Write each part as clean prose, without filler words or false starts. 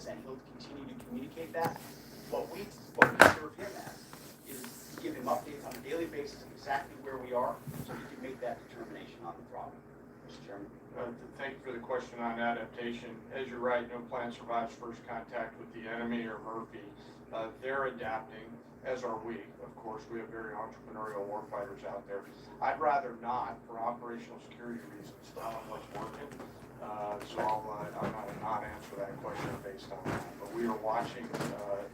is, and he'll continue to communicate that. What we serve him as is give him updates on a daily basis of exactly where we are, so he can make that determination on the problem. Mr. Chairman. Thank you for the question on adaptation. As you're right, no plant survives first contact with the enemy or Murphy. They're adapting, as are we. Of course, we have very entrepreneurial warfighters out there. I'd rather not, for operational security reasons, tell them what's working. So I'm not answer that question based on that. But we are watching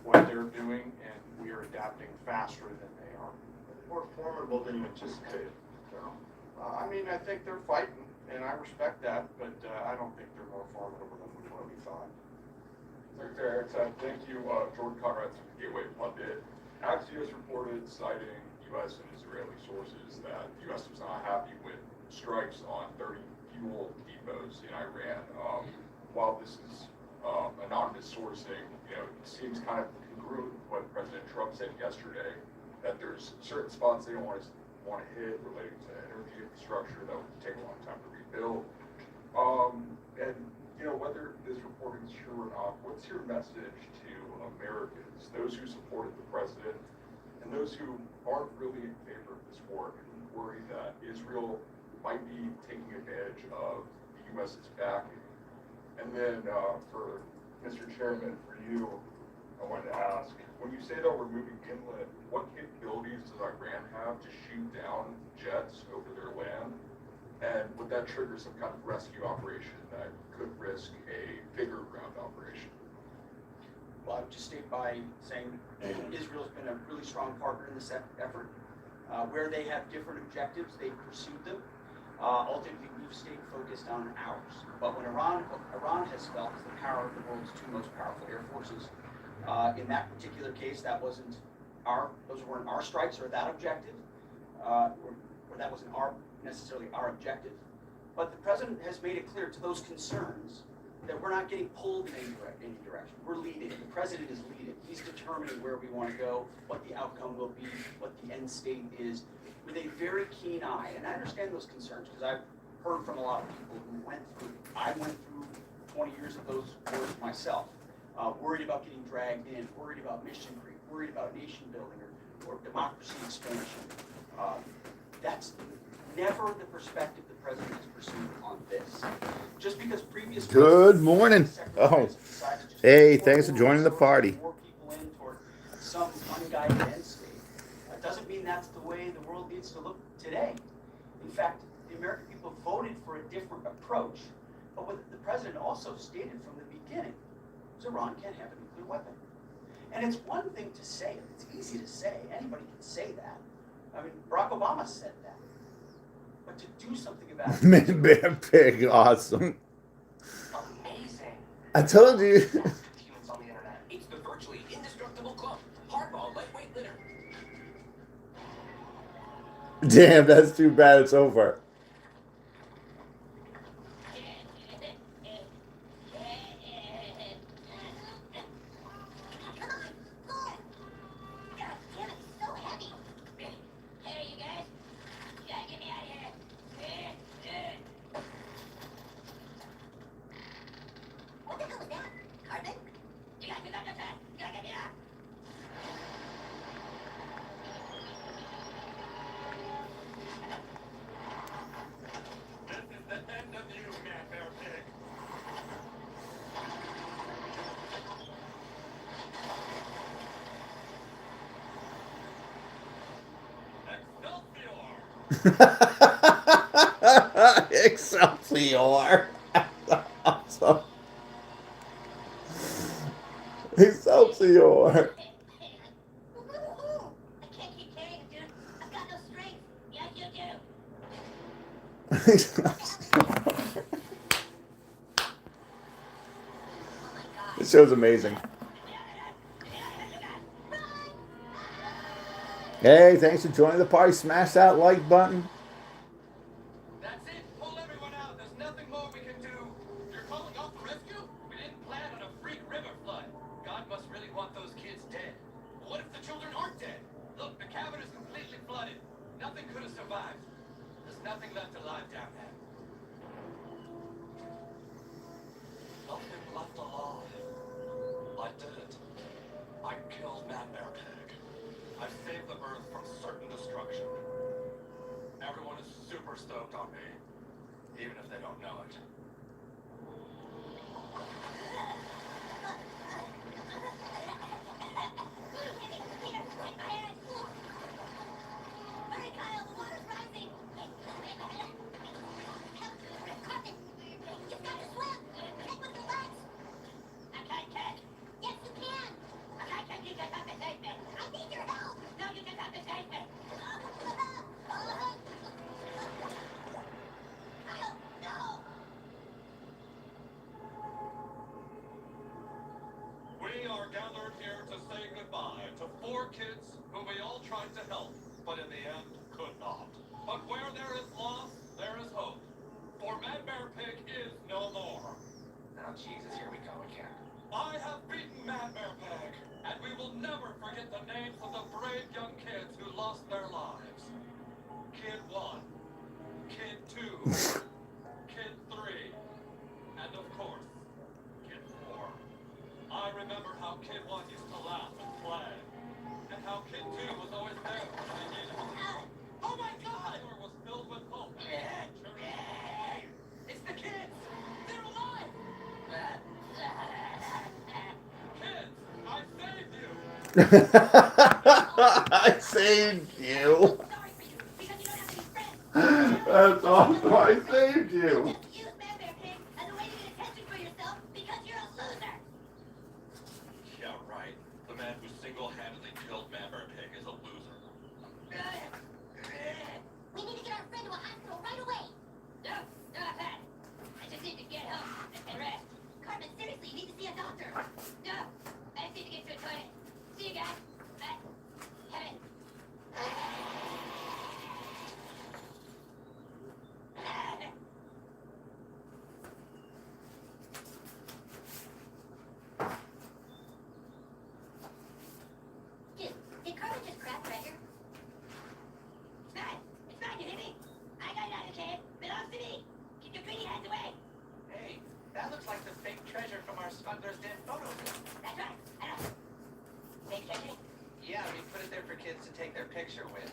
what they're doing, and we are adapting faster than they are. More formidable than you anticipated, General. I mean, I think they're fighting, and I respect that, but I don't think they're more formidable than what we thought. Secretary Erickson, thank you. Jordan Conrad from Gateway Pundit. Axios reported, citing U.S. and Israeli sources, that the U.S. was not happy with strikes on 30 fuel depots in Iran. While this is anonymous sourcing, it seems kind of congruent with what President Trump said yesterday, that there's certain spots they don't want to hit relating to energy infrastructure that would take a long time to rebuild. And whether this reporting is true or not, what's your message to Americans, those who supported the president, and those who aren't really in favor of this war and worry that Israel might be taking advantage of the U.S.'s backing? And then for Mr. Chairman, for you, I wanted to ask, when you say that we're moving inland, what capabilities does Iran have to shoot down jets over their land? And would that trigger some kind of rescue operation that could risk a bigger ground operation? Well, I would just state by saying Israel's been a really strong partner in this effort. Where they have different objectives, they pursued them. Ultimately, we've stayed focused on ours. But when Iran has felt as the power of the world's two most powerful air forces, in that particular case, those weren't our strikes or that objective, or that wasn't necessarily our objective. But the president has made it clear to those concerns that we're not getting pulled in any direction. We're leading. The president is leading. He's determining where we want to go, what the outcome will be, what the end state is, with a very keen eye. And I understand those concerns because I've heard from a lot of people who I went through 20 years of those wars myself, worried about getting dragged in, worried about mission creep, worried about nation building or democracy expansion. That's never the perspective the president has pursued on this. Just because previous Good morning. Oh, hey, thanks for joining the party. More people in toward some unguided end state. That doesn't mean that's the way the world needs to look today. In fact, the American people voted for a different approach. But what the president also stated from the beginning is Iran can't have a nuclear weapon. And it's one thing to say it. It's easy to say. Anybody can say that. I mean, Barack Obama said that. But to do something about it. Man, Bear Pig, awesome. Amazing. I told you. Humans on the internet. It's the virtually indestructible club. Hardball lightweight litter. Damn, that's too bad it's over. Excelsior. Awesome. Excelsior. I can't keep carrying him, dude. I've got no strength. Yes, you do. Excelsior. This show's amazing. Hey, thanks for joining the party. Smash that like button. That's it. Pull everyone out. There's nothing more we can do. You're calling off the rescue? We didn't plan on a freak river flood. God must really want those kids dead. What if the children aren't dead? Look, the cabin is completely flooded. Nothing could have survived. There's nothing left alive down there. Nothing left alive. Man Bear Pig. I've saved the Earth from certain destruction. Everyone is super stoked on me, even if they don't know it. Hurry, Kyle, the water's rising. Carpet, you've got to swim. Kick with your legs. I can't kick. Yes, you can. I can't kick. You just have to take me. I need your help. No, you just have to take me. Kyle, no. We are gathered here to say goodbye to 4 kids whom we all tried to help, but in the end could not. But where there is loss, there is hope. For Man Bear Pig is no more. Oh, Jesus, here we go again. I have beaten Man Bear Pig, and we will never forget the names of the brave young kids who lost their lives. Kid 1, Kid 2, Kid 3, and of course, Kid 4. I remember how Kid 1 used to laugh and play, and how Kid 2 was always there when I needed him. Oh my God! It was filled with hope. It's the kids! They're alive! Kids, I saved you! I saved you. Sorry for you, because you don't have any friends. That's awesome. I saved you. Just use Man Bear Pig as a way to get attention for yourself because you're a loser. Yeah, right. The man who single-handedly killed Man Bear Pig is a loser. We need to get our friend to a hospital right away. No, Pat. I just need to get home and rest. Carmen, seriously, you need to see a doctor. No, I just need to get to a toilet. See you guys. Kevin. Did Carmen just crap treasure? It's mine, you hear me? I got it out of the cave. Belongs to me. Keep your greedy hands away. Hey, that looks like the fake treasure from our smuggler's den photo. That's right. I know. Fake treasure? Yeah, we put it there for kids to take their picture with.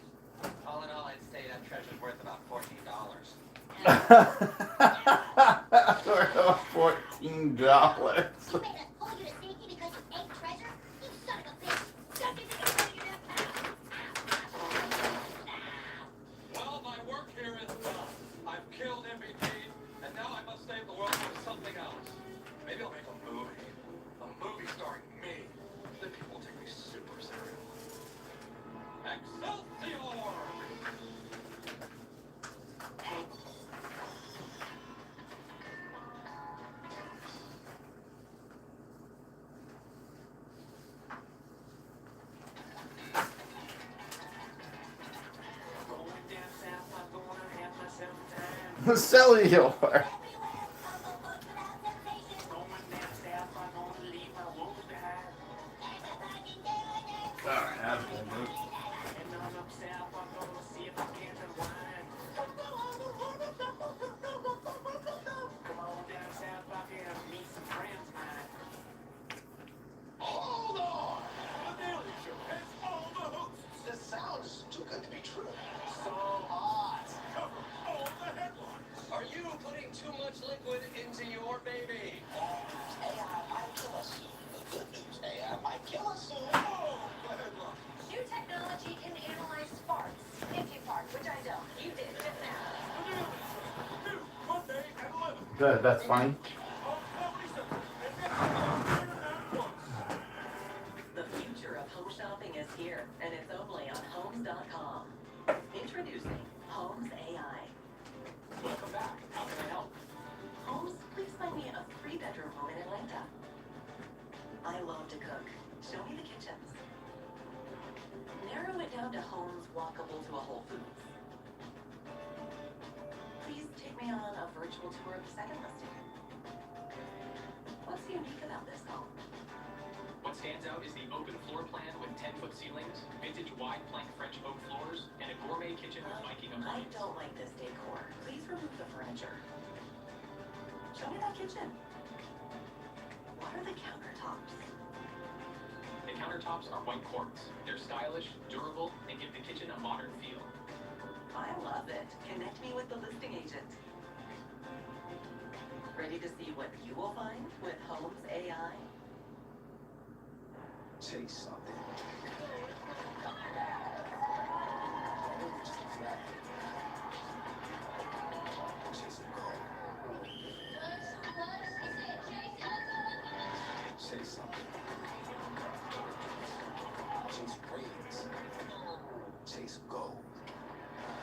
All in all, I'd say that treasure's worth about $14. $14. You made us pull you to safety because you ate treasure? You son of a bitch. Don't you think I'm putting you down? Well, my work here is done. I've killed MVP, and now I must save the world from something else. Maybe I'll make a movie. A movie starring me. Then people will take me super serious. Excelsior! Going down south, I'm gonna have myself a time. Cellular. Everywhere, Coco Boots without temptation. Going down south, I'm gonna leave my woes behind. There's a fucking day. And on up south, I'm gonna see if I can unwind. Come on down south, I can meet some friends of mine. Hold on! The Daily Show has all the hosts. This sounds too good to be true. So hot! Cover all the headlines. Are you putting too much liquid into your baby? AI might kill us soon. The good news, AI might kill us soon. Oh, the headlines. New technology can analyze farts. If you fart, which I don't. You did just now. The Daily Show. New Monday at 11. Good, that's fine. On Comedy Central. And next time, at once. The future of home shopping is here, and it's only on Homes.com. Introducing Homes AI. Welcome back. How can I help? Homes, please find me a 3-bedroom home in Atlanta. I love to cook. Show me the kitchens. Narrow it down to homes walkable to a Whole Foods. Please take me on a virtual tour of the second listing. What's unique about this home? What stands out is the open floor plan with 10-foot ceilings, vintage wide plank French oak floors, and a gourmet kitchen with Viking I appliances. don't like this decor. Please remove the furniture. Show me that kitchen. What are the countertops? The countertops are white quartz. They're stylish, durable, and give the kitchen a modern feel. I love it. Connect me with the listing agent. Ready to see what you will find with Homes AI? Say something. Say something. Chase praise. Chase gold.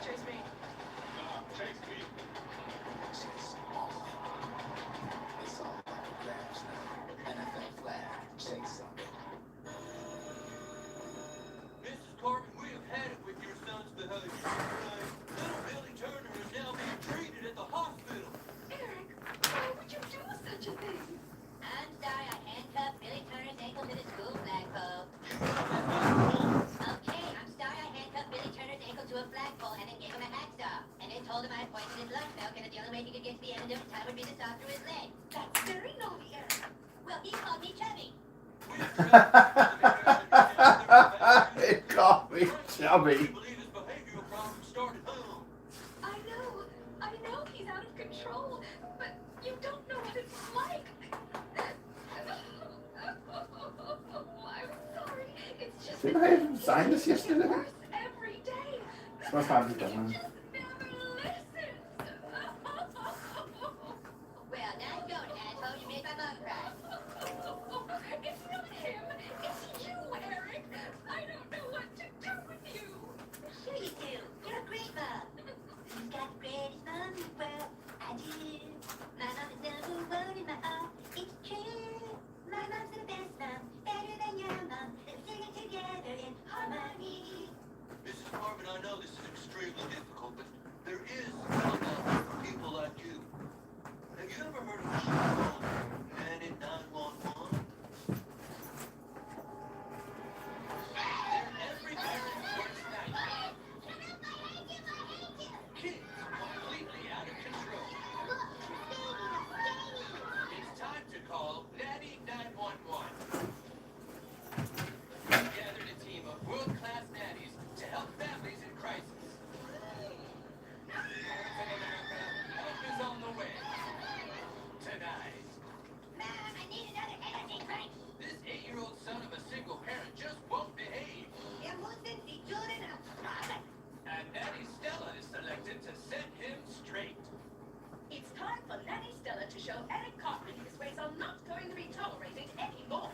Chase me. Chase me. Chase all. It's all about the grabs now. NFL flag. Chase something. Mrs. Carmen, we have had it with your son's behavior. Little Billy Turner is now being treated at the hospital. Eric, why would you do such a thing? I'm sorry I handcuffed Billy Turner's ankle to the school flagpole. Okay, I'm sorry I handcuffed Billy Turner's ankle to a flagpole and then gave him a hacksaw. And then told him I had poisoned his lunch milk and that the only way he could get to the end of the time would be to saw through his leg. That's very naughty, Eric. Well, he called me chubby. It called me chubby. We believe his behavioral problem started home. I know he's out of control, but you don't know what it's like. I'm sorry. It's just Didn't I have him sign this yesterday? worse every day. It's my time to go on. He just never listens. Well, now go, asshole. You made my mom cry. It's not him. It's you, Eric. I don't know what to do with you. Sure you do. You're a great mom. Who's got the greatest mom in the world? I do. My mom is number one in my heart. It's true. My mom's the best mom. Better than your mom. Let's sing it together in harmony. Mrs. Carmen, I know this is extremely difficult, but there is help out there for people like you. Have you ever heard of a show called Man in 911? They're every parent's worst nightmare. Kids completely out of control. It's time to call Nanny 911. We've gathered a team of world-class nannies to help families in crisis. Help is on the way. Tonight. Mom, I need another energy drink. This 8-year-old son of a single parent just won't behave. It wasn't the good enough. And Nanny Stella is selected to set him straight. It's time for Nanny Stella to show Eric Cartman his ways are not going to be tolerated anymore.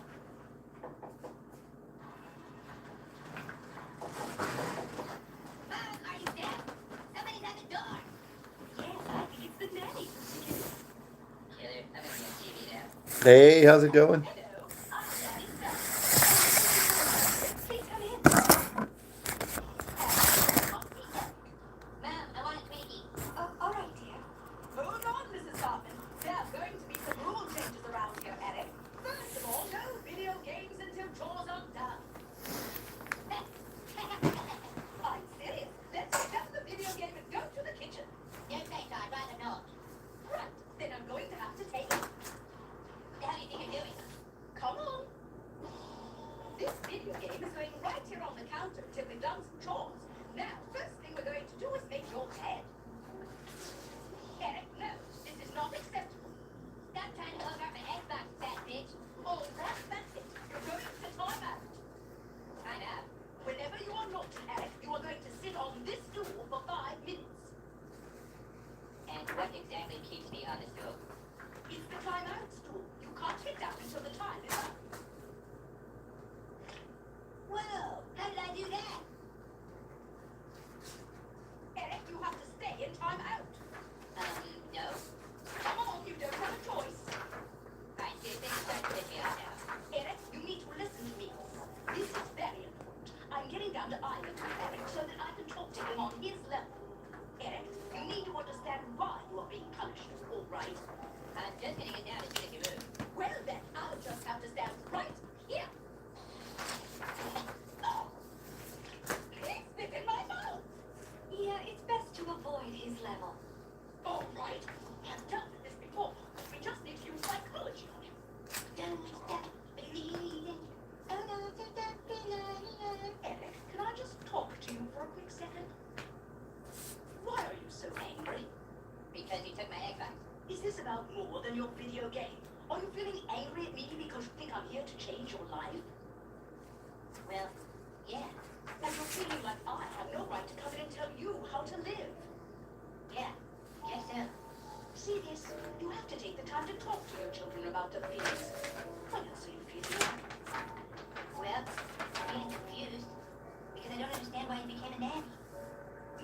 Mom, are you deaf? Somebody's at the door. Yes, I think it's the nanny. Killer, I'm gonna be on TV now. Hey, how's it going? Hello, I'm Nanny Stella. Please come in. Mom, I want a Twinkie. All right, dear. Hold on, Mrs. Cartman. There are going to be some rule changes around here, Eric. First of all, no video games until chores are done. I'm serious. Let's shut the video game and go to the kitchen. Don't say so, I'd rather not. Right, then I'm going to have to take it. What the hell do you think you're doing? Come on. This video game is going right here on the counter until we've done some chores. Now, first thing we're going to do is make your bed. Eric, no, this is not acceptable. Stop trying to hog up my Xbox, fat bitch. All right, that's it. You're going to time out. Time out. Whenever you are not, Eric, you are going to sit on this stool for 5 minutes. And what exactly keeps me on the stool? It's the timeout stool. You can't get down until the time is up. Whoa, how did I do that? Eric, you have to stay in timeout. No. Come on, you don't have a choice. I do think it's starting to piss me off now. Eric, you need to listen to me. This is very important. I'm getting down to eye level with Eric so that I can talk to him on his level. Eric, you need to understand why you are being punished, all right? I'm just gonna get down as soon as you move. Well then, I than your video game? Are you feeling angry at me because you think I'm here to change your life? Well, yeah. And you're feeling like I have no right to come in and tell you how to live? Yeah. Guess so. See this? You have to take the time to talk to your children about the things. What else are you feeling? Well, I'm getting confused. Because I don't understand why you became a nanny.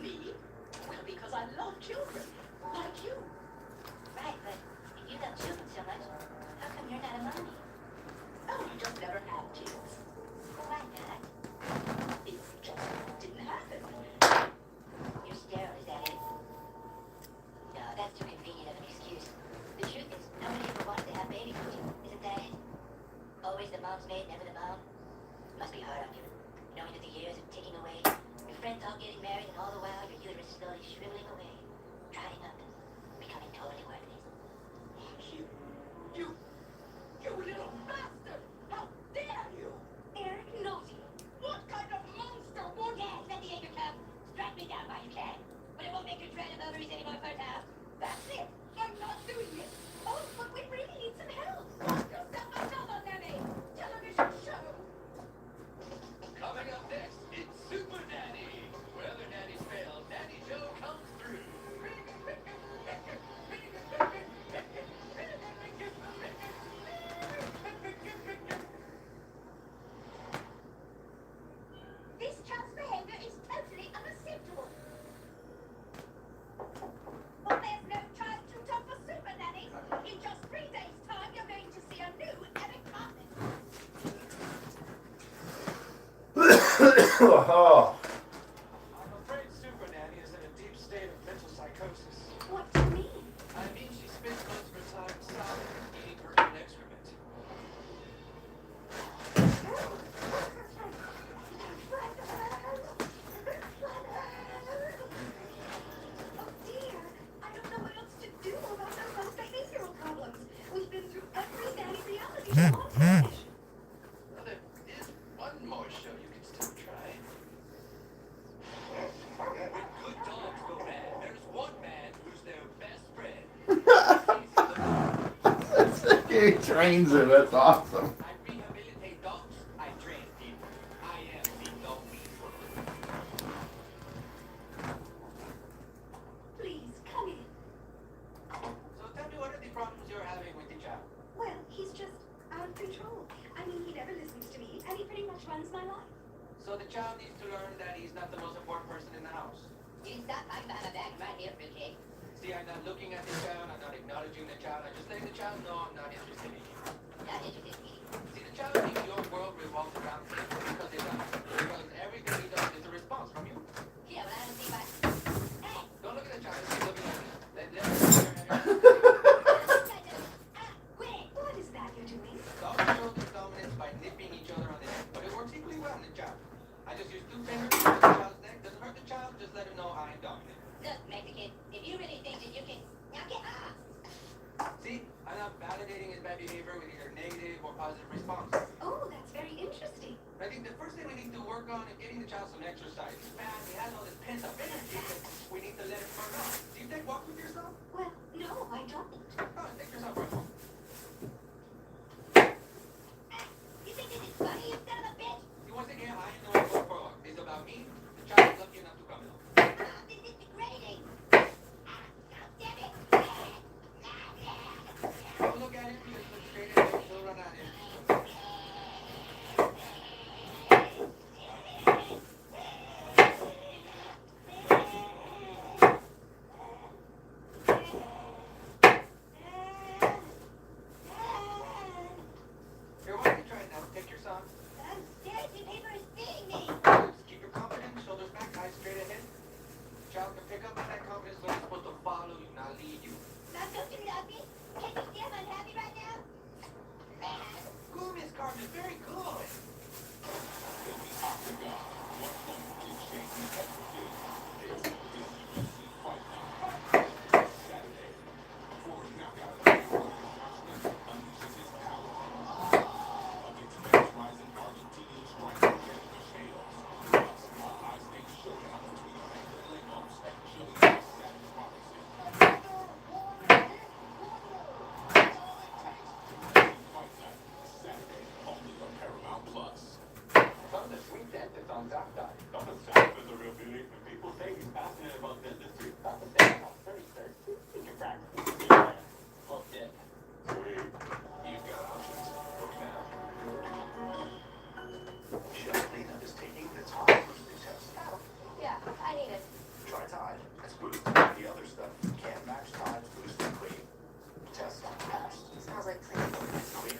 Me? Well, because I love children. Like you. Right, but if you love children so much, how come you're not a mommy? Oh, you just never had kids. Why not? It just didn't happen. You're sterile, is that it? No, that's too convenient of an excuse. The truth is, nobody ever wants to have babies with you. Isn't that it? Always the mom's maid, never the mom. Must be hard on you, knowing that the years are ticking away. Your friends all getting married, and all the while your uterus is slowly shriveling away, drying up, and becoming totally worthless. You little bastard! How dare you! Eric Nosey, what kind of monster would Yeah, let the anger come. Strike me down while you can. But it won't make you dread of ovaries anymore, Fertile. That's it! I'm not doing it! Oh, but we really need some help! Find yourself another nanny! Television show! Coming up next, it's Super Nanny. Where other nannies fail, Nanny Joe comes through. This child's behavior is totally unacceptable. Well, there's no child too tough for super nannies. In just 3 days' time, you're going to see a new Eric Cartman. Oh. I'm afraid Super Nanny is in a deep state of mental psychosis. What do you mean? I mean, she spends most of her time sobbing, eating her own excrement. Oh dear, I don't know what else to do about those son's behavioral problems. We've been through every nanny reality show on television. Well, there is one more show you can still try. When good dogs go mad, there's one man who's their best friend. He trains him. That's awesome. I rehabilitate dogs. I train people. I am the dog whisperer. Please, come in. So tell me, what are the problems you're having with the child? Well, he's just out of control. I mean, he never listens to me, and he pretty much runs my life. So the child needs to learn that he's not the most important person in the house. You stop talking behind my back right here, fruitcake. See, I'm not looking at the child, I'm not acknowledging the child, I'm just letting the child know I'm not interested in you. Not interested in me. See, the child thinks your world revolves around him because it does. Because everything he does is a response from you. Yeah, but I don't see why. Hey! Don't look at the child, he's looking at me. Let him Wait, what is that you're doing? Dogs show their dominance by nipping each other on the neck, but it works equally well in the child. I just use 2 fingers to hurt the child's neck. Doesn't hurt the child, just let him know I'm dominant. Look, Mexican, if you really think that you can... Now get off! See, I'm not validating his bad behavior with either negative or positive response. Oh, that's very interesting. I think the first thing we need to work on is getting the child some exercise. Man, he has all this pent up energy that we need to let it burn off. Do you take walks with yourself? Well, no, I don't. Oh, take yourself for a walk. You think this is funny, you son of a bitch? You want to get high and don't go for a walk. It's about me. The child is lucky enough to come along. Ah, this is degrading. Ah, damn it. Don't look at him. Just look straight at him. Don't run at him.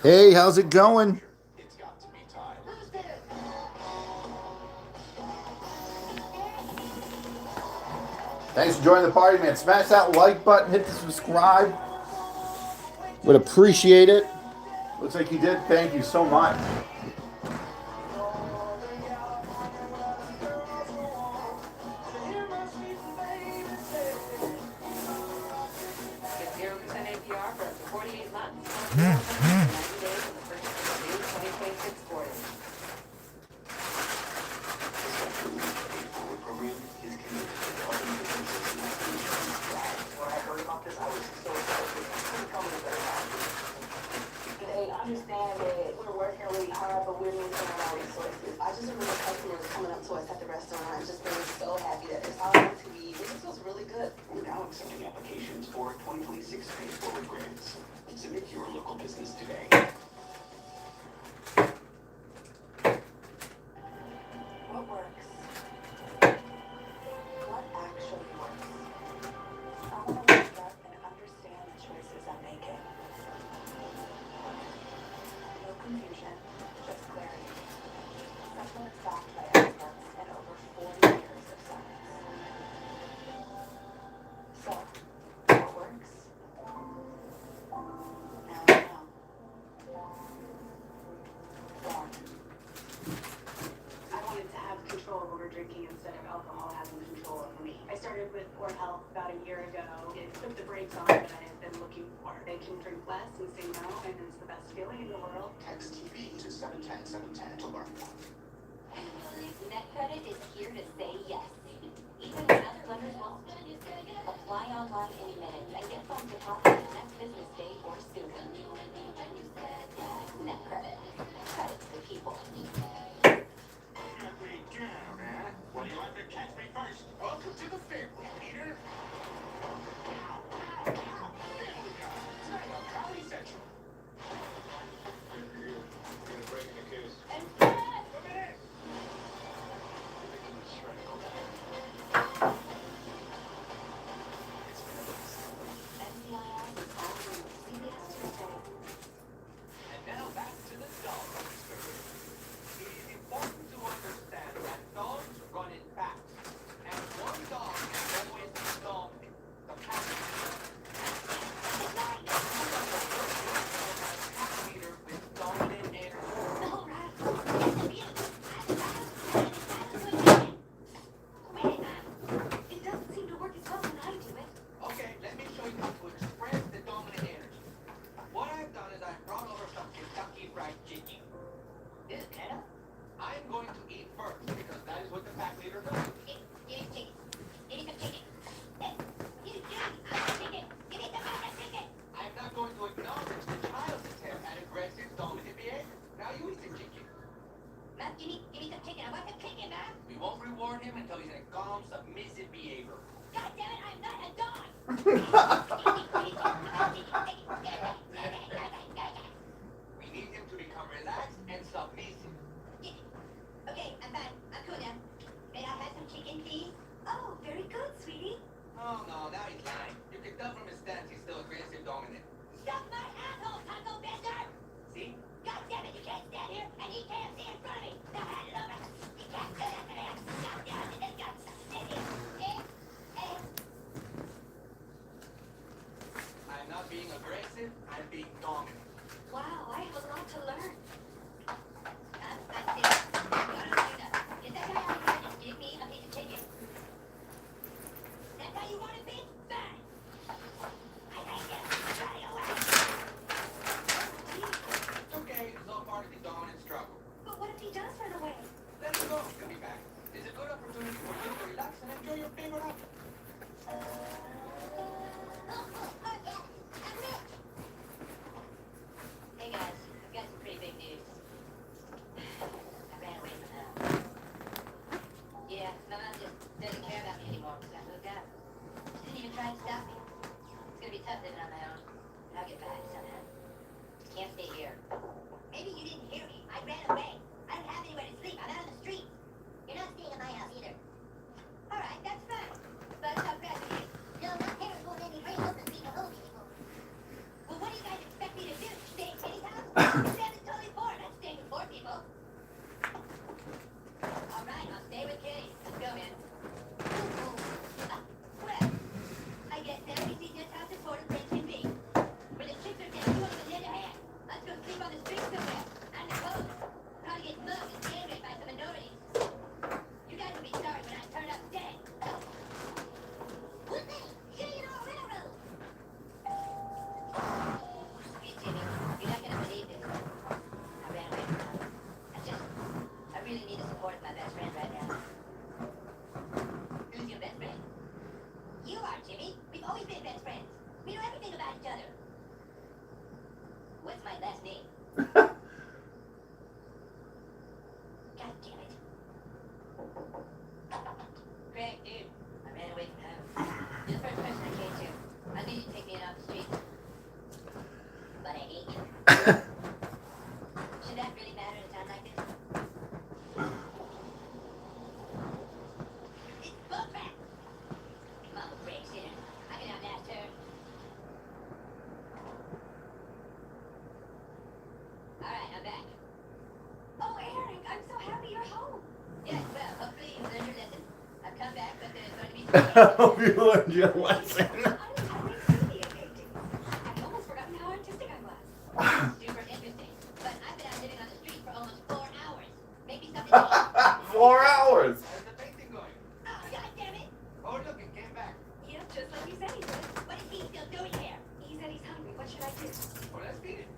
Hey, how's it going? It's got to be time. Who's there? Thanks for joining the party, man. Smash that like button, hit the subscribe. Would appreciate it. Looks like you did. Thank you so much. Get 0% APR for up to 48 months. 90 days in the first new 2026 quarter. Forward program is committed to helping businesses navigate these flags. When I heard about this, I was so excited. It couldn't come at a better time. They understand that we're working really hard, but we're maintaining our resources. I just remember customers coming up to us at the restaurant and just being so happy that it's all going to eat. It just feels really good. We're now accepting applications for 2026 Pay Forward grants. Submit your local business today. What works? What actually works? I want to wake up and understand the choices I'm making. No confusion, just clarity. Something that's backed by experts and over 40 years of science. So, what works? Now I know. Wrong. I wanted to have control over drinking instead of alcohol having control over me. I started with Port Health about a year ago. It put the brakes on what I had been looking for. They can drink less and say no, and it's the best feeling in the world. Text TV to 710-710 to learn more. NetCredit is here to say yes. Even when other lenders won't. Apply online any minute and get funds deposited next business day or sooner. NetCredit. Credit to the people. Well, you have to catch me first. Welcome to the family, Peter. There we go. Tonight on Comedy Central. Gonna break in the case. Come in. NCIS is offering CBS Tuesday. And now back to the dog experience. It is important to understand that dogs run in packs. And one dog is always dominant. The pack leader. Pack leader with dominant energy. It doesn't seem to work as well when I do it. Okay, let me show you how to express the dominant energy. What I've done is I've brought over some Kentucky Fried Chicken. This is better. I'm going to eat first because that is what the pack leader does. Give me chicken. Give me some chicken. Give me chicken. Give me some chicken. I'm not going to acknowledge the child's attempt at aggressive dominant behavior. Now you eat the chicken. Mom, give me some chicken. I want some chicken, Mom. We won't reward him until he's in a calm, submissive behavior. God damn it, I'm not a dog. We need him to become relaxed and submissive. Okay, I'm fine. I'm cool now. May I have some chicken, please? Oh, very good, sweetie. Oh no, now he's lying. You can tell from his stance he's still aggressive dominant. Stop my asshole, taco bender! See? God damn it, you can't stand here and eat KFC in front of me. Now hand it over. You can't do that to me. God damn it, this guy's I'm not being aggressive, I'm being dominant. Wow, I have a lot to learn. That's it. Get that guy out of here and give me a piece of chicken. That's how you want it, bitch? Fine. I hate you. Right away. It's okay, it's all part of the dominant struggle. But what if he does run away? Let him go, he'll be back. It's a good opportunity for you to relax and enjoy your favorite apple. Hey guys, I've got some pretty big news. I ran away from home. Yeah, my mom just doesn't care about me anymore because I moved out. She didn't even try to stop me. It's gonna be tough living on my own. But I'll get back somehow. Can't stay here. Maybe you didn't hear me. I ran away. I don't have anywhere to sleep. I'm out on the street. You're not staying at my house either. Alright, that's fine. go, man. Well, I guess everything just how supportive friends can be. When the chicks are dead, you won't even lend a hand. Let's go sleep on the street somewhere. And the coast. Probably get mugged and gang raped by some minorities. You guys will be sorry when I turn up dead. What's that? Shitting on a railroad. Hey, Jimmy, you're not gonna believe this. I ran away from home. I really need the support of my best friend right now. Who's your best friend? You are, Jimmy. We've always been best friends. We know everything about each other. What's my last name? God damn it. Greg, dude, I ran away from home. You're the first person I came to. I knew you'd pick me up off the street. But I hate you. Should that really matter at a time like this? It's bullcrap! Mama breaks in. I can outlast her. Alright, I'm back. Oh, Eric, I'm so happy you're home. Yes, well, hopefully you learned your lesson. I've come back, but there's going to be some... Hope you learned your lesson. I was having media paintings. I'd almost forgotten how artistic I was. Super interesting. But I've been out living on the street for almost 4 hours. Maybe something changed. 4 hours. How's the painting going? Oh, God damn it! Oh, look, it came back. Yep, just like you said he would. What is he still doing here? He said he's hungry. What should I do? Well, let's feed it.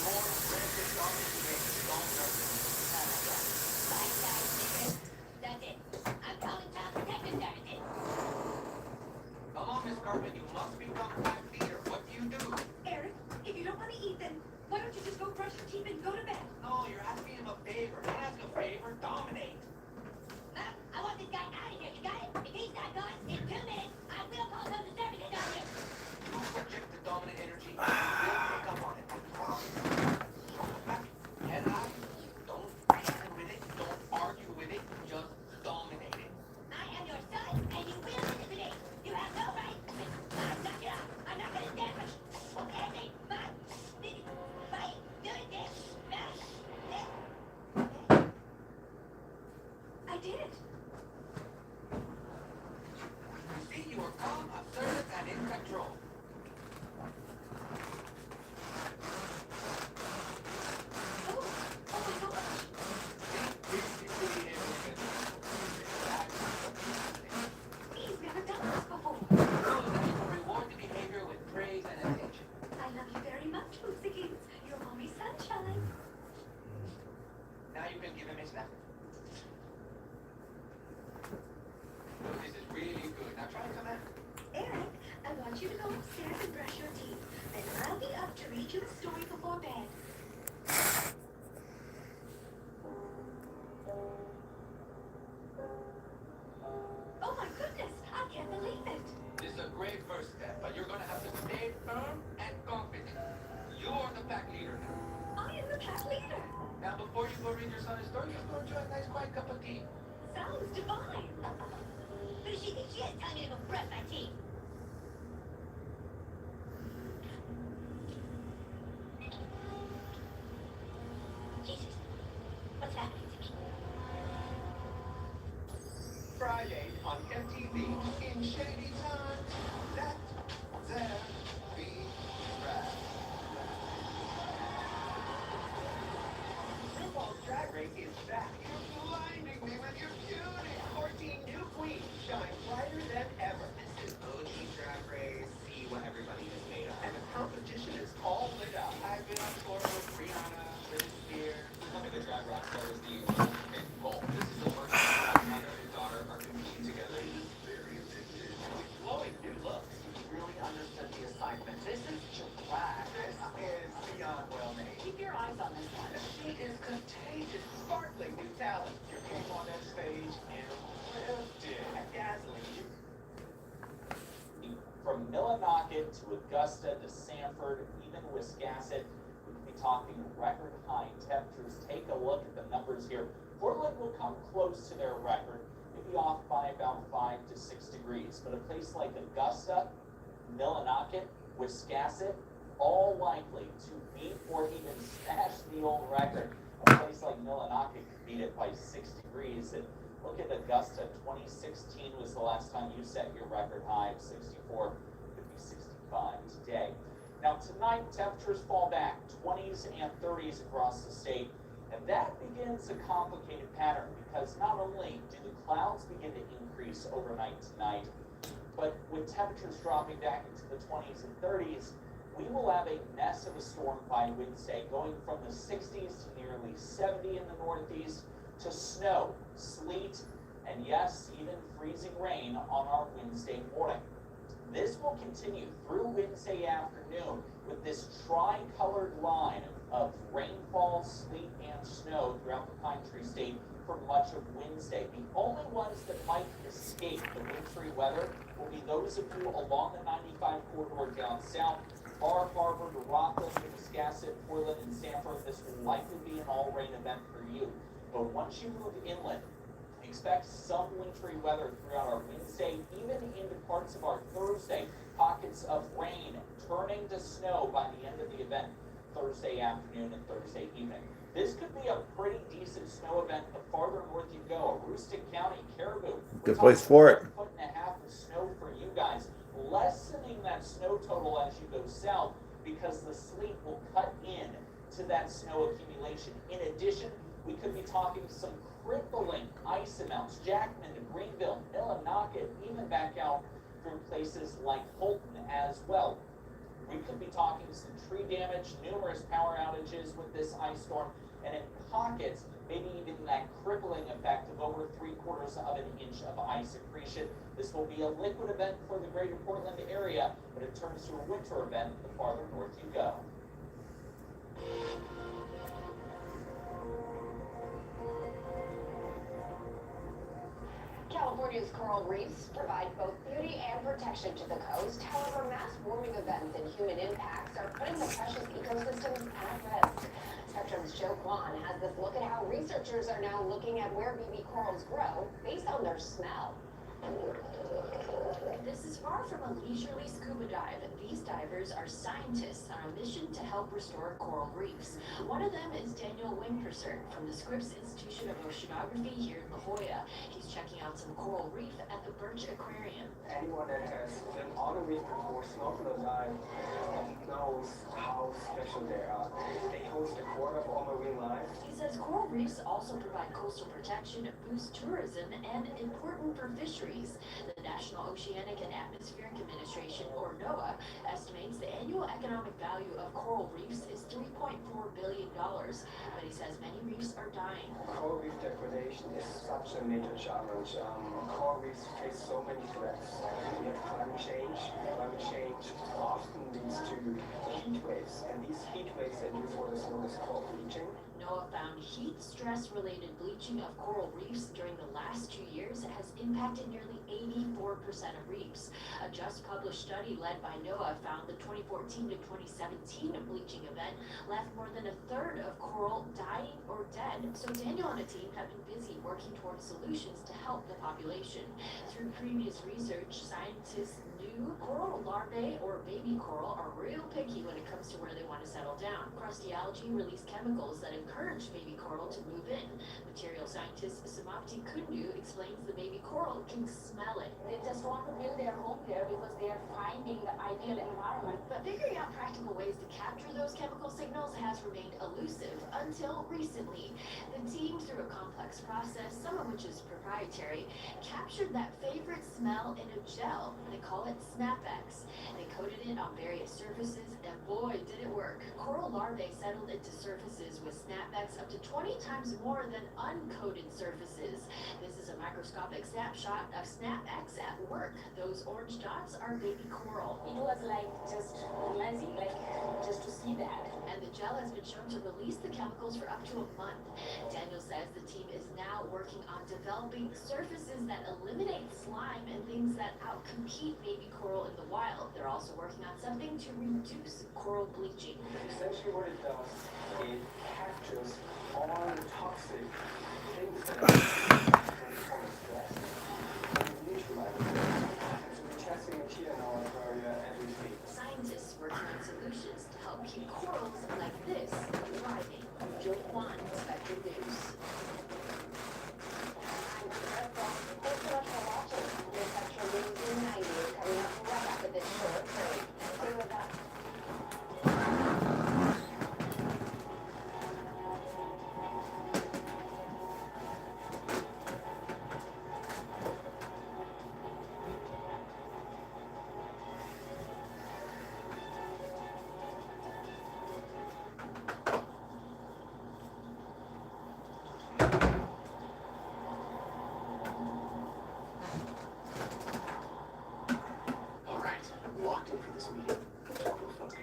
More breakfast donuts to make. Don't hurt me. That's it. I'm calling Child Protective Services. Come on, Miss Carpet, you must become pack leader. What do you do? Eric, if you don't want to eat, then why don't you just go brush your teeth and go to bed? No, you're asking him a favor. Don't ask a favor, dominate. Mom, I want this guy out of here. You got it? If he's not gone in 2 minutes, I will call social services on you. You project the dominant energy, and you will pick up on it. I promise. And don't reason with it, don't argue with it, just dominate it. I am your son, and you will listen to me. You have no right. Mom, knock it off. I'm not going to stand for anything. Mom, why are you doing this? I did it. You see, you are calm, assertive, and in control. Oh my gosh. He's never done this before. Reward the behavior with praise and attention. I love you very much, Pussykids. You're mommy's sunshine. Now you can give him a snack. Oh, this is really good. Now try to come out. Eric, I want you to go upstairs and brush your teeth. And I'll be up to read you a story before bed. Oh my goodness, I can't believe it. This is a great first step, but you're gonna have to stay firm and confident. You're the pack leader now. I am the pack leader. Now before you go read your son a story, just go enjoy a nice quiet cup of tea. Sounds divine. Who does she think she is telling me to go brush my teeth? Jesus, what's happening to me? Friday on MTV in Shady Time. Let there be wrath. RuPaul's Drag Race is back. You're blinding me with your beauty. 14 new queens shine brighter than ever. This is OG Drag Race. See what everybody is made of. And the competition is all lit up. I've been on tour with Rihanna, Britney Spears. Becoming a drag rock star is the ultimate goal. This is the work that my mother and daughter are competing together. Very vintage. With flowing new looks. You really understood the assignment. This is drag. This is beyond well made. Keep your eyes on this one. She is contagious, sparkling new talent. You came on that stage and lived it. Dazzling. From Millinocket to Augusta to Sanford, even Wiscasset, we could be talking record high temperatures. Take a look at the numbers here. Portland will come close to their record, maybe off by about 5 to 6 degrees. But a place like Augusta, Millinocket, Wiscasset, all likely to beat or even smash the old record. A place like Millinocket could beat it by 6 degrees. And look at Augusta, 2016 was the last time you set your record high of 64, could be 65 today. Now tonight, temperatures fall back, 20s and 30s across the state. And that begins a complicated pattern because not only do the clouds begin to increase overnight tonight, but with temperatures dropping back into the 20s and 30s, we will have a mess of a storm by Wednesday, going from the 60s to nearly 70 in the Northeast to snow, sleet, and yes, even freezing rain on our Wednesday morning. This will continue through Wednesday afternoon with this tri-colored line of rainfall, sleet, and snow throughout the Pine Tree State for much of Wednesday. The only ones that might escape the wintry weather will be those of you along the 95 corridor down south, Bar Harbor to Rockland to Wiscasset, Portland, and Sanford. This will likely be an all-rain event for you. But once you move inland, expect some wintry weather throughout our Wednesday, even into parts of our Thursday. Pockets of rain turning to snow by the end of the event, Thursday afternoon and Thursday evening. This could be a pretty decent snow event the farther north you go. Aroostook County, Caribou. Good place for it. 1.5 feet of snow for you guys, lessening that snow total as you go south because the sleet will cut in to that snow accumulation. In addition, we could be talking some crippling ice amounts. Jackman to Greenville, Millinocket, even back out through places like Holton as well. We could be talking some tree damage, numerous power outages with this ice storm, and in pockets, maybe even that crippling effect of over 3/4 of an inch of ice accretion. This will be a liquid event for the greater Portland area, but it turns to a winter event the farther north you go. California's coral reefs provide both beauty and protection to the coast. However, mass warming events and human impacts are putting the precious ecosystems at risk. Spectrum's Joe Kwan has this look at how researchers are now looking at where baby corals grow based on their smell. This is far from a leisurely scuba dive. These divers are scientists on a mission to help restore coral reefs. One of them is Daniel Winterser from the Scripps Institution of Oceanography here in La Jolla. He's checking out some coral reef at the Birch Aquarium. Anyone that has been on a reef before, snorkel or dive, knows how special they are. They host a quarter of all marine life. He says coral reefs also provide coastal protection, boost tourism, and important for fisheries. The National Oceanic and Atmospheric Administration, or NOAA, estimates the annual economic value of coral reefs is $3.4 billion, but he says many reefs are dying. Coral reef degradation is such a major challenge. Coral reefs face so many threats. We have climate change. Climate change often leads to heat waves, and these heat waves induce what is known as coral bleaching. NOAA found heat stress-related bleaching of coral reefs during the last 2 years has impacted nearly 84% of reefs. A just published study led by NOAA found the 2014 to 2017 bleaching event left more than a third of coral dying or dead. So Daniel and a team have been busy working towards solutions to help the population. Through previous research, scientists knew coral larvae or baby coral are real picky when it comes to where they want to settle down. Crusty algae release chemicals that encourage baby coral to move in. Material scientist Samapti Kundu explains the baby coral can smell it. They just want to build their home there because they are finding the ideal environment. But figuring out practical ways to capture those chemical signals has remained elusive until recently. The team, through a complex process, some of which is proprietary, captured that favorite smell in a gel. They call it SnapX. They coated it on various surfaces, and boy, did it work. Coral larvae settled into surfaces with SnapX up to 20 times more than uncoated surfaces. This is a microscopic snapshot of SnapX at work. Those orange dots are baby coral. It was like just amazing, like just to see that. And the gel has been shown to release the chemicals for up to a month. Daniel says the team is now working on developing surfaces that eliminate slime and things that outcompete baby coral in the wild. They're also working on something to reduce coral bleaching. Essentially what it does, it captures all the toxic things that are from stress and neutralizes it. So we're testing it here in our area every week. scientists working on solutions to help keep corals like this thriving. Jill Kwan, Spectrum News. Thanks so much for watching. Your Spectrum News in 90 is coming up right after this short break. Stay with us. All right, I'm locked in for this meeting. Total focus.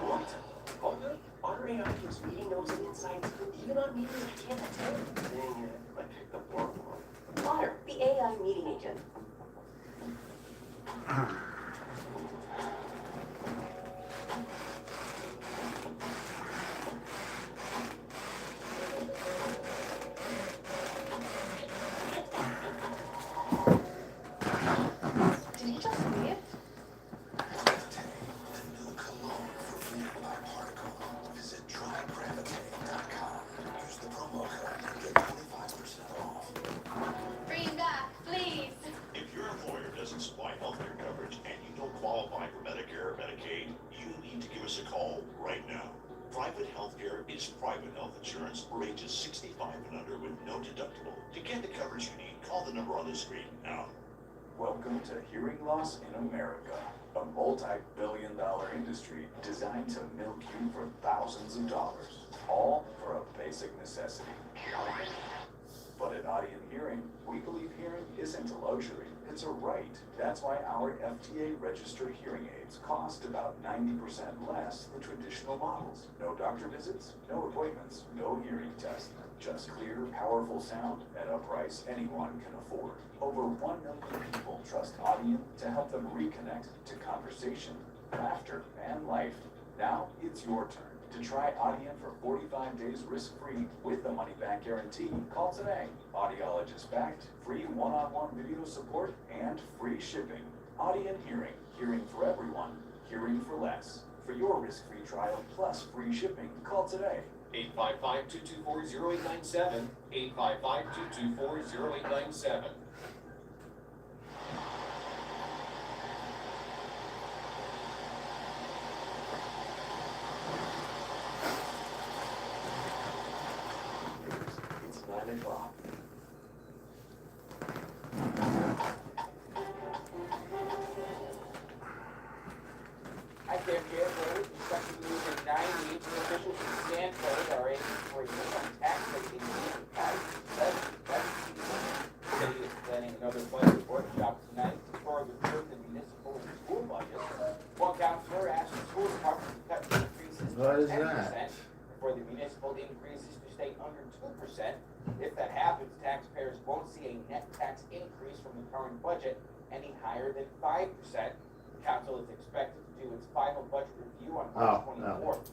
What? All good? Our AI gives meeting notes and insights, even on meetings I can't attend. Dang it, I picked the wrong one. Fire, the AI meeting agent. Did he just leave? New cologne for vehicle particle. Visit trygravity.com. Use the promo code and get 25% off. Bring back, please. If your employer doesn't supply healthcare coverage and you don't qualify for Medicare or Medicaid, you need to give us a call right now. Private healthcare is private health insurance for ages 65 and under with no deductible. To get the coverage you need, call the number on the screen now. Welcome to hearing loss in America, a multi-billion-dollar industry designed to milk you for thousands of dollars, all for a basic necessity. But at Audion Hearing, we believe hearing isn't a luxury, it's a right. That's why our FDA-registered hearing aids cost about 90% less than traditional models. No doctor visits, no appointments, no hearing test. Just clear, powerful sound at a price anyone can afford. Over 1 million people trust Audion to help them reconnect to conversation, laughter, and life. Now it's your turn. To try Audion for 45 days risk-free with a money-back guarantee, call today. Audiologist-backed, free one-on-one video support, and free shipping. Audion Hearing. Hearing for everyone. Hearing for less. For your risk-free trial plus free shipping, call today. 855-224-0897, 855-224-0897. It's 9 o'clock. Hi, Tim here. Brew, Spectrum News in 90. Officials in Stanford are aiming for a minimum tax rate increase of 5%. The city is planning another budget workshop tonight to further curb the municipal and school budgets. One counselor asked the school department to cut the increases What to is 10%, that? and for the municipal increases to stay under 2%. If that happens, taxpayers won't see a net tax increase from the current budget any higher than 5%. The council is expected to do its final budget review on March 24th.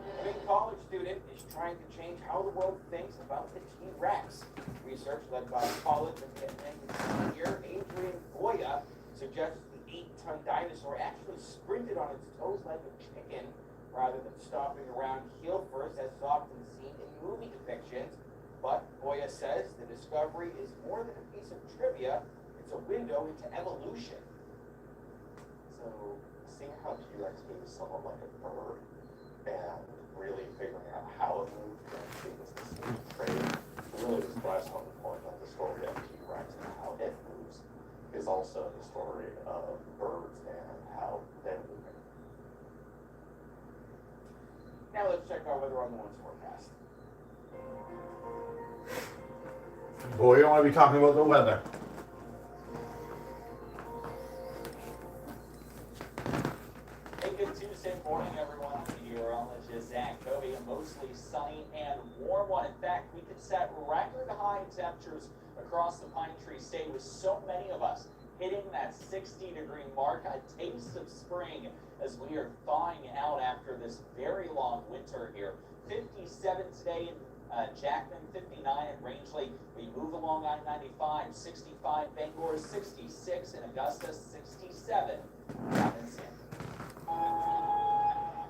A big college student is trying to change how the world thinks about the T-Rex. Research led by college and engineer Adrian Goya suggests the 8-ton dinosaur actually sprinted on its toes like a chicken rather than stomping around heel first as is often seen in movie depictions. But Goya says the discovery is more than a piece of trivia, it's a window into evolution. So, seeing how T-Rex moves somewhat like a bird, and really figuring out how it moves and seeing this distinct trait really just drives home the point that the story of T-Rex and how it moves is also the story of birds and how they're moving. Now let's check our weather on the one's forecast. Boy, you don't want to be talking about the weather. Hey, good Tuesday morning, everyone. Meteorologist Zach Covey. A mostly sunny and warm one. In fact, we could set record high temperatures across the Pine Tree State with so many of us hitting that 60-degree mark. A taste of spring as we are thawing out after this very long winter here. 57 today in Jackman 59 at Rangeley. We move along I-95, 65, Bangor 66, and Augusta 67.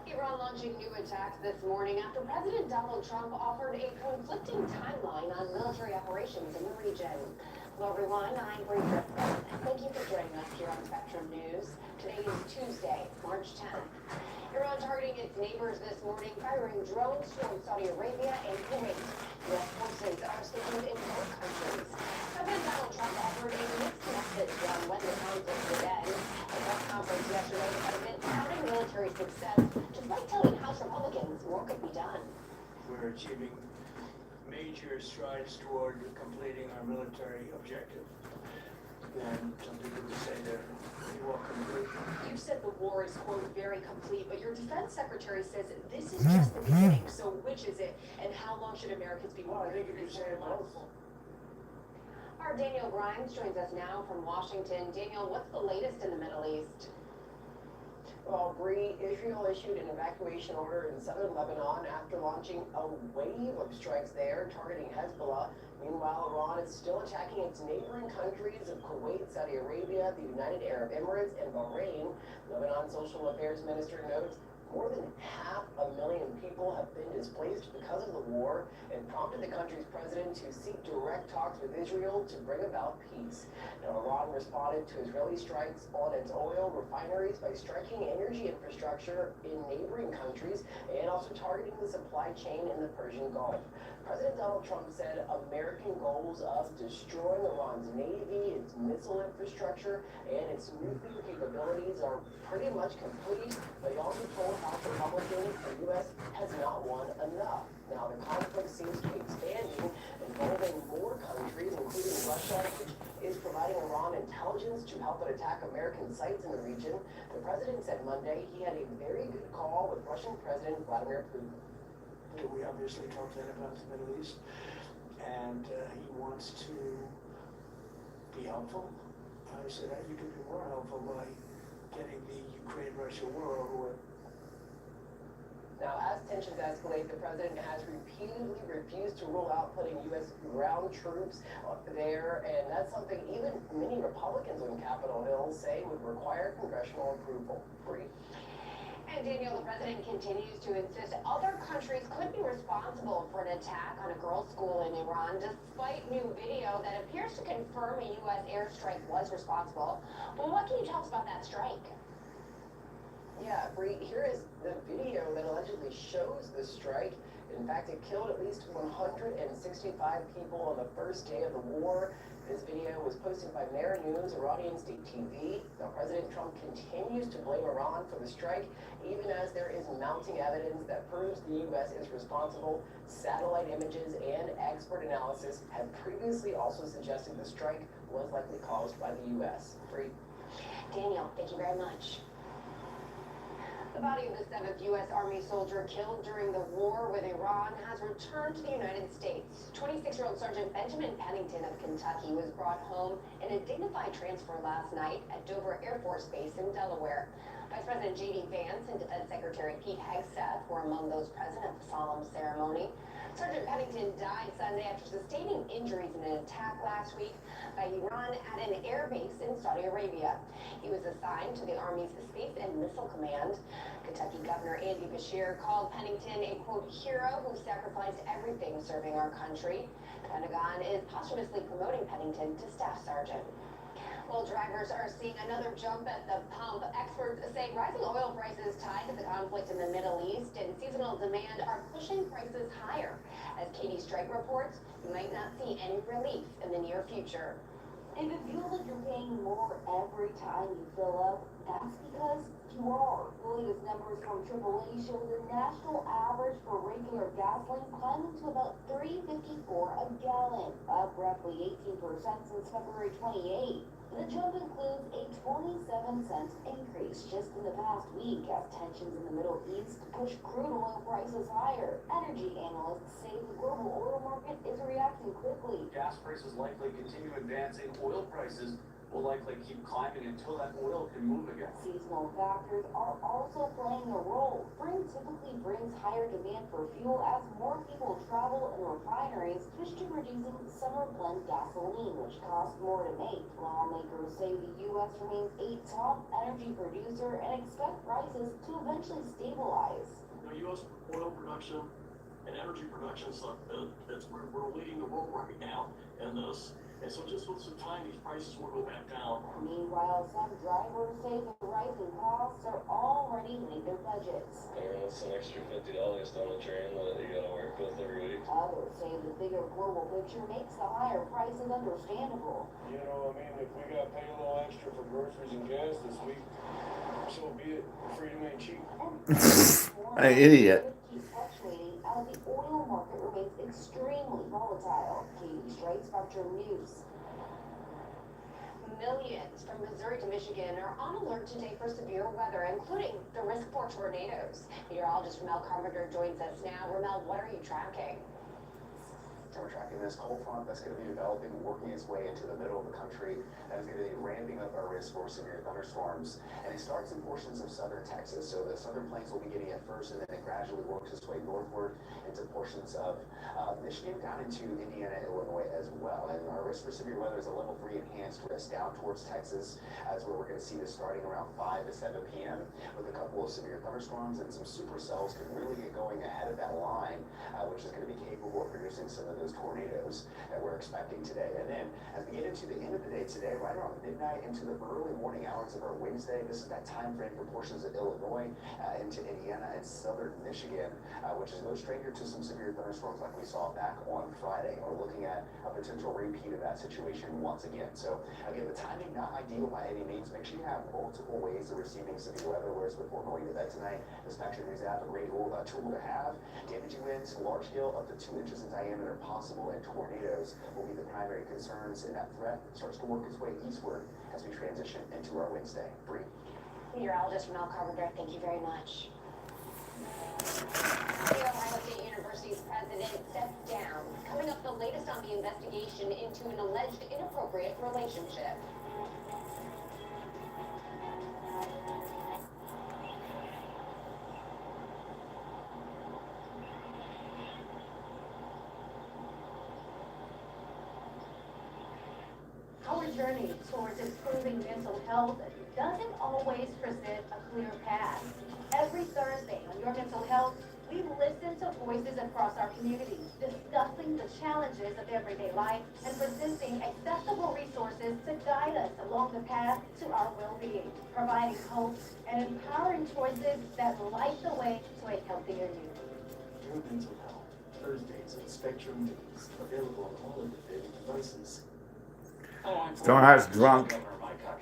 Iran launching new attacks this morning after President Donald Trump offered a conflicting timeline on military operations in the region. Hello everyone, I'm Brew. Thank you for joining us here on Spectrum News. Today is Tuesday, March 10th. Iran targeting its neighbors this morning, firing drones toward Saudi Arabia and Kuwait. U.S. forces are stationed in both countries. President Donald Trump offered a mixed message on when the conflict would end. At a press conference yesterday, the president touted military success, despite telling House Republicans more could be done. We're achieving major strides toward completing our military objective. And some people would say they're pretty well complete. You said the war is, quote, very complete, but your defense secretary says this is just the beginning. So which is it, and how long should Americans be Well, I think you could say both. Our Daniel Grimes joins us now from Washington. Daniel, what's the latest in the Middle East? Well, Bree, Israel issued an evacuation order in southern Lebanon after launching a wave of strikes there targeting Hezbollah. Meanwhile, Iran is still attacking its neighboring countries of Kuwait, Saudi Arabia, the United Arab Emirates, and Bahrain. Lebanon's social affairs minister notes more than 500,000 people have been displaced because of the war and prompted the country's president to seek direct talks with Israel to bring about peace. Now, Iran responded to Israeli strikes on its oil refineries by striking energy infrastructure in neighboring countries and also targeting the supply chain in the Persian Gulf. President Donald Trump said American goals of destroying Iran's navy, its missile infrastructure, and its nuclear capabilities are pretty much complete, but he also told House Republicans the U.S. has not won enough. Now, the conflict seems to be expanding, involving more countries, including Russia, which is providing Iran intelligence to help it attack American sites in the region. The president said Monday he had a very good call with Russian President Vladimir Putin. We obviously talked then about the Middle East, and he wants to be helpful. I said you can be more helpful by getting the Ukraine-Russia war over with. Now, as tensions escalate, the president has repeatedly refused to rule out putting U.S. ground troops there, and that's something even many Republicans on Capitol Hill say would require congressional approval. Free. And Daniel, the president continues to insist other countries could be responsible for an attack on a girls' school in Iran, despite new video that appears to confirm a U.S. airstrike was responsible. Well, what can you tell us about that strike? Yeah, Bree, here is the video that allegedly shows the strike. In fact, it killed at least 165 people on the first day of the war. This video was posted by Mer News, Iranian state TV. Now, President Trump continues to blame Iran for the strike, even as there is mounting evidence that proves the U.S. is responsible. Satellite images and expert analysis have previously also suggested the strike was likely caused by the U.S. Free. Daniel, thank you very much. The body of the 7th U.S. Army soldier killed during the war with Iran has returned to the United States. 26-year-old Sergeant Benjamin Pennington of Kentucky was brought home in a dignified transfer last night at Dover Air Force Base in Delaware. Vice President J.D. Vance and Defense Secretary Pete Hegseth were among those present at the solemn ceremony. Sergeant Pennington died Sunday after sustaining injuries in an attack last week by Iran at an air base in Saudi Arabia. He was assigned to the Army's Space and Missile Command. Kentucky Governor Andy Beshear called Pennington a, quote, hero who sacrificed everything serving our country. The Pentagon is posthumously promoting Pennington to Staff Sergeant. Well, drivers are seeing another jump at the pump. Experts say rising oil prices tied to the conflict in the Middle East and seasonal demand are pushing prices higher. As Katie Strike reports, you might not see any relief in the near future. If it feels like you're paying more every time you fill up, that's because you are. The latest numbers from AAA show the national average for regular gasoline climbing to about $3.54 a gallon, up roughly 18% since February 28. The jump includes a 27-cent increase just in the past week as tensions in the Middle East push crude oil prices higher. Energy analysts say the global oil market is reacting quickly. Gas prices likely continue advancing. Oil prices will likely keep climbing until that oil can move again. Seasonal factors are also playing a role. Spring typically brings higher demand for fuel as more people travel and refineries switch to producing summer blend gasoline, which costs more to make. Lawmakers say the U.S. remains a top energy producer and expect prices to eventually stabilize. U.S. oil production and energy production, so that's where we're leading the world right now in this. And so just with some time, these prices will go back down. Meanwhile, some drivers say the rising costs are already hitting their budgets. I mean, it's an extra $50 on the train that you gotta work with every week. Others say the bigger global picture makes the higher prices understandable. You know, I mean, if we gotta pay a little extra for groceries and gas this week, so be it. Freedom ain't cheap. An idiot. Keeps fluctuating as the oil market remains extremely volatile. Katie Strait, Spectrum News. Millions from Missouri to Michigan are on alert today for severe weather, including the risk for tornadoes. Meteorologist Ramel Carpenter joins us now. Ramel, what are you tracking? So we're tracking this cold front that's going to be developing, working its way into the middle of the country, that is going to be ramping up our risk for severe thunderstorms. And it starts in portions of southern Texas, so the southern plains will be getting it first, and then it gradually works its way northward into portions of Michigan, down into Indiana, Illinois as well. And our risk for severe weather is a level 3 enhanced risk down towards Texas, as where we're going to see this starting around 5 to 7 p.m. with a couple of severe thunderstorms, and some supercells could really get going ahead of that line, which is going to be capable of producing some of those tornadoes that we're expecting today. And then as we get into the end of the day today, right around midnight into the early morning hours of our Wednesday, this is that time frame for portions of Illinois into Indiana and southern Michigan, which is no stranger to some severe thunderstorms like we saw back on Friday. We're looking at a potential repeat of that situation once again. So again, the timing not ideal by any means. Make sure you have multiple ways of receiving severe weather, whereas before going to bed tonight, the Spectrum News app, a great tool to have. Damaging winds, large scale up to 2 inches in diameter possible, and tornadoes will be the primary concerns, and that threat starts to work its way eastward as we transition into our Wednesday. Bree. Meteorologist Ramel Carpenter, thank you very much. The Ohio State University's president stepped down. Coming up, the latest on the investigation into an alleged inappropriate relationship. Our journey towards improving mental health doesn't always present a clear path. Every Thursday on Your Mental Health, we listen to voices across our community, discussing the challenges of everyday life and presenting accessible resources to guide us along the path to our well-being, providing hope and empowering choices that light the way to a healthier you. Your Mental Health, Thursdays at Spectrum News, available on all of the big devices. Stonehart's drunk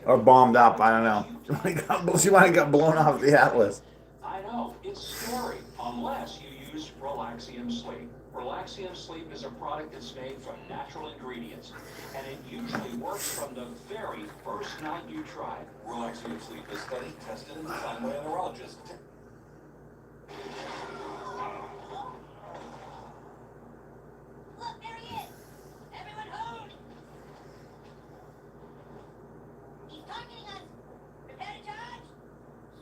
or bombed up. I don't know. She might have got blown off the Atlas. I know, it's scary, unless you use Relaxium Sleep. Relaxium Sleep is a product that's made from natural ingredients, and it usually works from the very first night you try it. Relaxium Sleep is studied, tested, and designed by a neurologist. Look, there he is! Everyone hold! He's targeting us! Prepare to charge!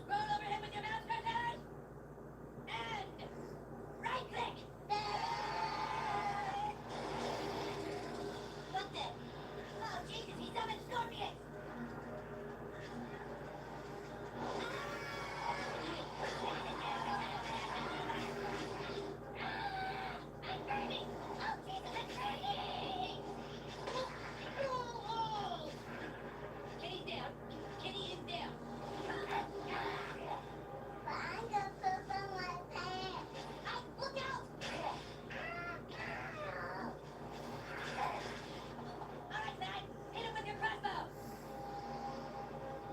Scroll over him with your mouse cursor! And... right-click! What the? Oh, Jesus, he summoned scorpions! I'm burning! Oh, Jesus, I'm burning! Oh! Kitty's down. Kitty is down. But I'm gonna poop on my pants. Oh, look out! All right, Zach. Hit him with your crossbow.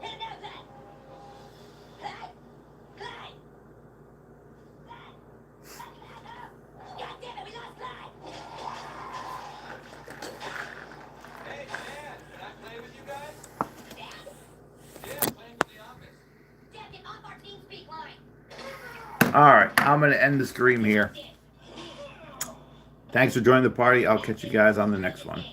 Hit him now, Zach. Clyde. Clyde. God damn it, we lost Clyde. Hey, Dad, can I play with you guys? Dad? Yeah, playing with the office. Dad, get off our team speak line. All right, I'm going to end the stream here. Thanks for joining the party. I'll catch you guys on the next one.